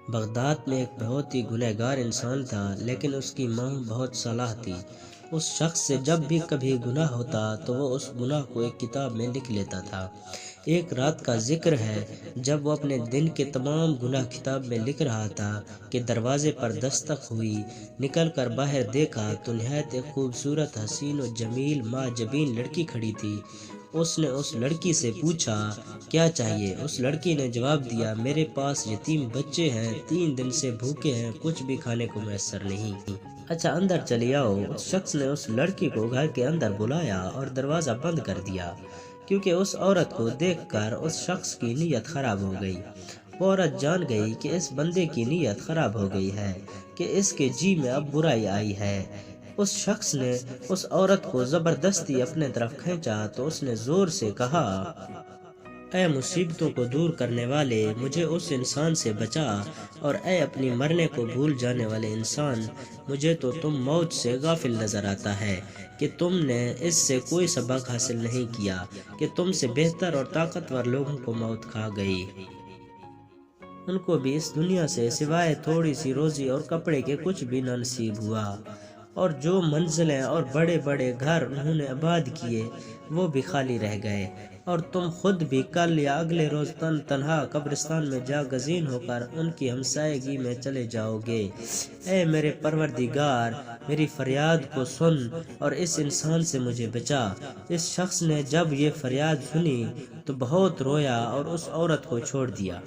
Baghdad میں ایک بہت ہی گنہگار انسان تھا، لیکن اس کی ماں بہت صالح تھی۔ اس شخص سے جب بھی کبھی گناہ ہوتا تو وہ اس گناہ کو ایک کتاب میں لکھ لیتا تھا۔ ایک رات کا ذکر ہے جب وہ اپنے دن کے تمام گناہ کتاب میں لکھ رہا تھا کہ دروازے پر دستک ہوئی۔ نکل کر باہر دیکھا تو نہایت ایک خوبصورت، حسین و جمیل ماں جبین لڑکی کھڑی تھی۔ اس نے اس لڑکی سے پوچھا کیا چاہیے؟ اس لڑکی نے جواب دیا، میرے پاس یتیم بچے ہیں، 3 دن سے بھوکے ہیں، کچھ بھی کھانے کو میسر نہیں۔ اچھا اندر چلی آؤ۔ اس شخص نے اس لڑکی کو گھر کے اندر بلایا اور دروازہ بند کر دیا، کیونکہ اس عورت کو دیکھ کر اس شخص کی نیت خراب ہو گئی۔ وہ عورت جان گئی کہ اس بندے کی نیت خراب ہو گئی ہے، کہ اس کے جی میں اب برائی آئی ہے۔ اس شخص نے اس عورت کو زبردستی اپنے طرف کھینچا تو اس نے زور سے کہا، اے مصیبتوں کو دور کرنے والے، مجھے اس انسان سے بچا، اور اے اپنی مرنے کو بھول جانے والے انسان، مجھے تو تم موت سے غافل نظر آتا ہے کہ تم نے اس سے کوئی سبق حاصل نہیں کیا کہ تم سے بہتر اور طاقتور لوگوں کو موت کھا گئی۔ ان کو بھی اس دنیا سے سوائے تھوڑی سی روزی اور کپڑے کے کچھ بھی نہ نصیب ہوا، اور جو منزلیں اور بڑے بڑے گھر انہوں نے آباد کیے وہ بھی خالی رہ گئے، اور تم خود بھی کل یا اگلے روز تنہا قبرستان میں جا گزین ہو کر ان کی ہمسائیگی میں چلے جاؤ گے۔ اے میرے پروردگار، میری فریاد کو سن اور اس انسان سے مجھے بچا۔ اس شخص نے جب یہ فریاد سنی تو بہت رویا اور اس عورت کو چھوڑ دیا۔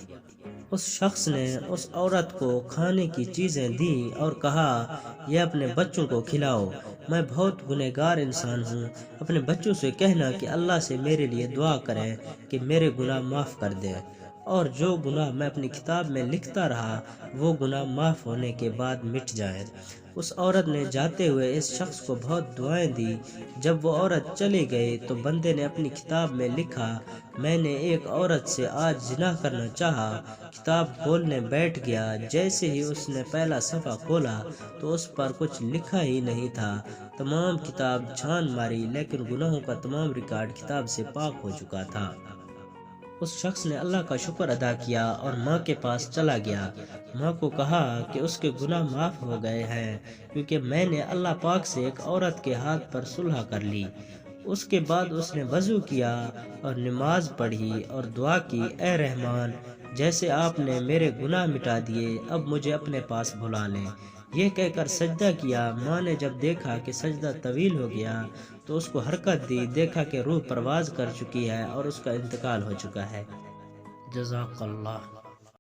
اس شخص نے اس عورت کو کھانے کی چیزیں دیں اور کہا، یہ اپنے بچوں کو کھلاؤ، میں بہت گنہگار انسان ہوں، اپنے بچوں سے کہنا کہ اللہ سے میرے لیے دعا کریں کہ میرے گناہ معاف کر دیں، اور جو گناہ میں اپنی کتاب میں لکھتا رہا وہ گناہ معاف ہونے کے بعد مٹ جائیں۔ اس عورت نے جاتے ہوئے اس شخص کو بہت دعائیں دی۔ جب وہ عورت چلی گئی تو بندے نے اپنی کتاب میں لکھا، میں نے ایک عورت سے آج زنا کرنا چاہا۔ کتاب کھولنے بیٹھ گیا، جیسے ہی اس نے پہلا صفحہ کھولا تو اس پر کچھ لکھا ہی نہیں تھا۔ تمام کتاب چھان ماری، لیکن گناہوں کا تمام ریکارڈ کتاب سے پاک ہو چکا تھا۔ اس شخص نے اللہ کا شکر ادا کیا اور ماں کے پاس چلا گیا۔ ماں کو کہا کہ اس کے گناہ معاف ہو گئے ہیں، کیونکہ میں نے اللہ پاک سے ایک عورت کے ہاتھ پر صلح کر لی۔ اس کے بعد اس نے وضو کیا اور نماز پڑھی اور دعا کی، اے رحمان، جیسے آپ نے میرے گناہ مٹا دیے، اب مجھے اپنے پاس بلا لیں۔ یہ کہہ کر سجدہ کیا۔ ماں نے جب دیکھا کہ سجدہ طویل ہو گیا تو اس کو حرکت دی، دیکھا کہ روح پرواز کر چکی ہے اور اس کا انتقال ہو چکا ہے۔ جزاک اللہ۔